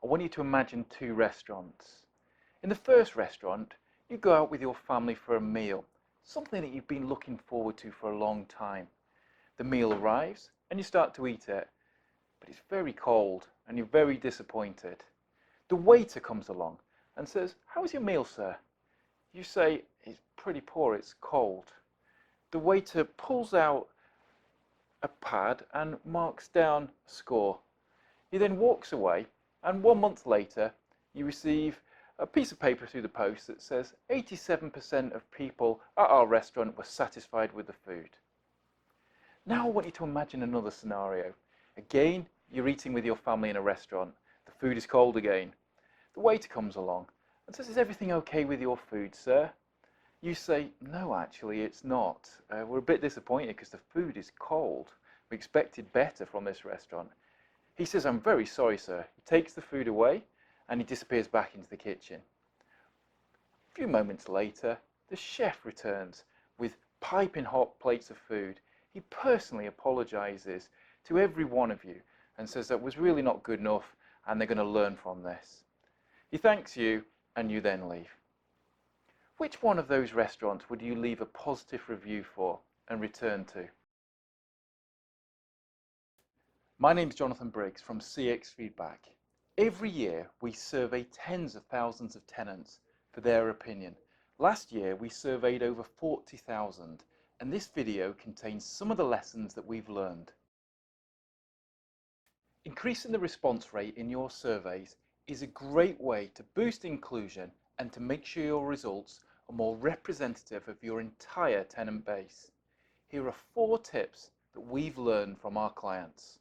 I want you to imagine two restaurants. In the first restaurant, you go out with your family for a meal, something that you've been looking forward to for a long time. The meal arrives and you start to eat it, but it's very cold and you're very disappointed. The waiter comes along and says, "How was your meal, sir?" You say, "It's pretty poor, it's cold." The waiter pulls out a pad and marks down a score. He then walks away, and 1 month later, you receive a piece of paper through the post that says 87% of people at our restaurant were satisfied with the food. Now I want you to imagine another scenario. Again, you're eating with your family in a restaurant. The food is cold again. The waiter comes along and says, "Is everything okay with your food, sir?" You say, "No, actually, it's not. We're a bit disappointed because the food is cold. We expected better from this restaurant." He says, "I'm very sorry, sir." He takes the food away and he disappears back into the kitchen. A few moments later, the chef returns with piping hot plates of food. He personally apologizes to every one of you and says that was really not good enough and they're going to learn from this. He thanks you and you then leave. Which one of those restaurants would you leave a positive review for and return to? My name is Jonathan Briggs from CX Feedback. Every year we survey tens of thousands of tenants for their opinion. Last year we surveyed over 40,000, and this video contains some of the lessons that we've learned. Increasing the response rate in your surveys is a great way to boost inclusion and to make sure your results are more representative of your entire tenant base. Here are 4 tips that we've learned from our clients.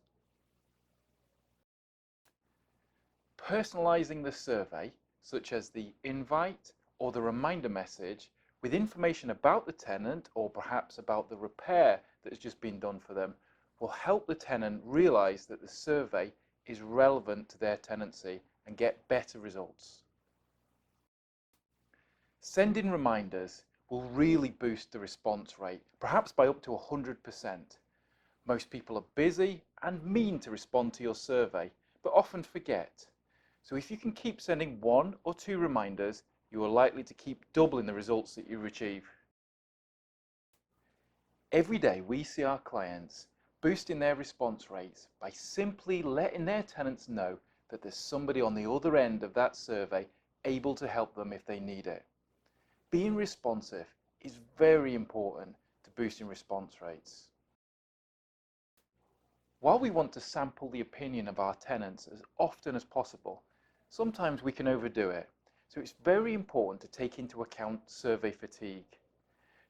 Personalizing the survey, such as the invite or the reminder message, with information about the tenant or perhaps about the repair that has just been done for them, will help the tenant realize that the survey is relevant to their tenancy and get better results. Sending reminders will really boost the response rate, perhaps by up to 100%. Most people are busy and mean to respond to your survey, but often forget. So if you can keep sending 1 or 2 reminders, you are likely to keep doubling the results that you achieve. Every day we see our clients boosting their response rates by simply letting their tenants know that there's somebody on the other end of that survey able to help them if they need it. Being responsive is very important to boosting response rates. While we want to sample the opinion of our tenants as often as possible, sometimes we can overdo it, so it's very important to take into account survey fatigue.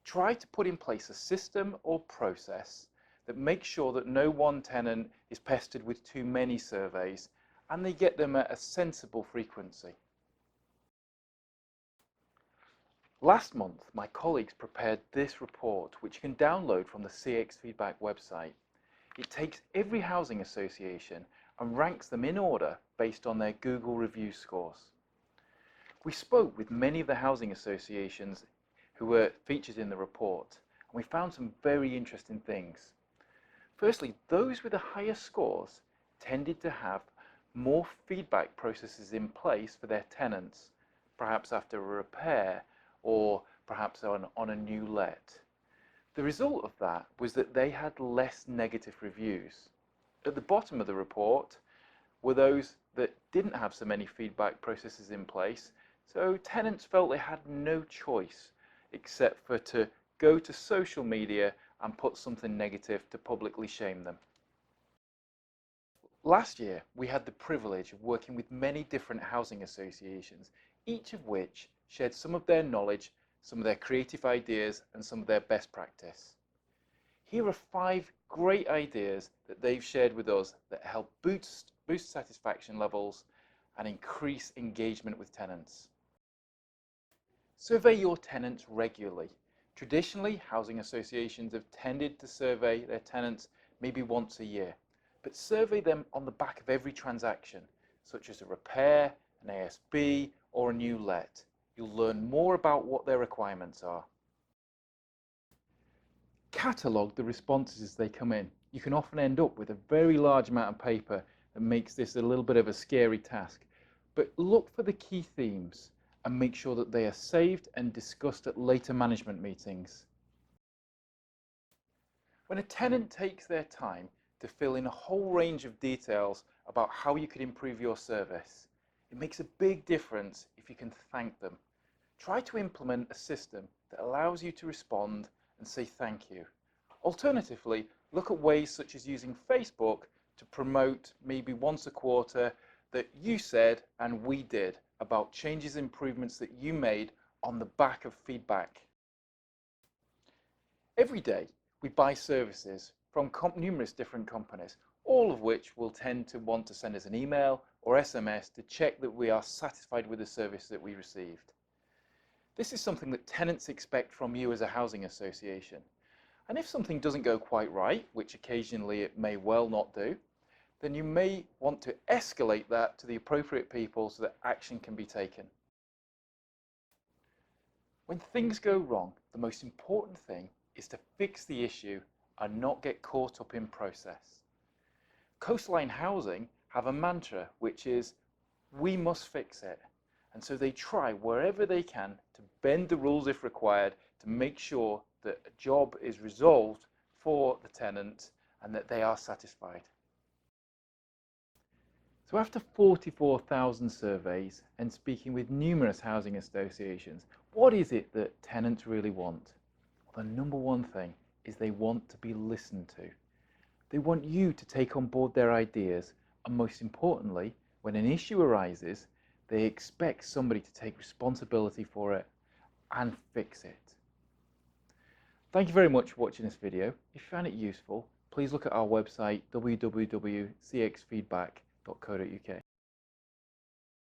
Try to put in place a system or process that makes sure that no one tenant is pestered with too many surveys and they get them at a sensible frequency. Last month, my colleagues prepared this report, which you can download from the CX Feedback website. It takes every housing association and ranks them in order based on their Google review scores. We spoke with many of the housing associations who were featured in the report, and we found some very interesting things. Firstly, those with the highest scores tended to have more feedback processes in place for their tenants, perhaps after a repair or perhaps on a new let. The result of that was that they had less negative reviews. At the bottom of the report were those that didn't have so many feedback processes in place, so tenants felt they had no choice except for to go to social media and put something negative to publicly shame them. Last year, we had the privilege of working with many different housing associations, each of which shared some of their knowledge, some of their creative ideas, and some of their best practice. Here are 5 great ideas that they've shared with us that help boost satisfaction levels and increase engagement with tenants. Survey your tenants regularly. Traditionally, housing associations have tended to survey their tenants maybe once a year, but survey them on the back of every transaction, such as a repair, an ASB, or a new let. You'll learn more about what their requirements are. Catalogue the responses as they come in. You can often end up with a very large amount of paper that makes this a little bit of a scary task. but look for the key themes and make sure that they are saved and discussed at later management meetings. When a tenant takes their time to fill in a whole range of details about how you could improve your service, it makes a big difference if you can thank them. Try to implement a system that allows you to respond and say thank you. Alternatively, look at ways such as using Facebook to promote maybe once a quarter that you said and we did about changes and improvements that you made on the back of feedback. Every day we buy services from numerous different companies, all of which will tend to want to send us an email or SMS to check that we are satisfied with the service that we received. This is something that tenants expect from you as a housing association. And if something doesn't go quite right, which occasionally it may well not do, then you may want to escalate that to the appropriate people so that action can be taken. When things go wrong, the most important thing is to fix the issue and not get caught up in process. Coastline Housing have a mantra which is, we must fix it. And so they try wherever they can to bend the rules if required to make sure that a job is resolved for the tenant and that they are satisfied. So after 44,000 surveys and speaking with numerous housing associations, what is it that tenants really want? Well, the number one thing is they want to be listened to. They want you to take on board their ideas, and most importantly, when an issue arises, they expect somebody to take responsibility for it and fix it. Thank you very much for watching this video. If you found it useful, please look at our website www.cxfeedback.co.uk.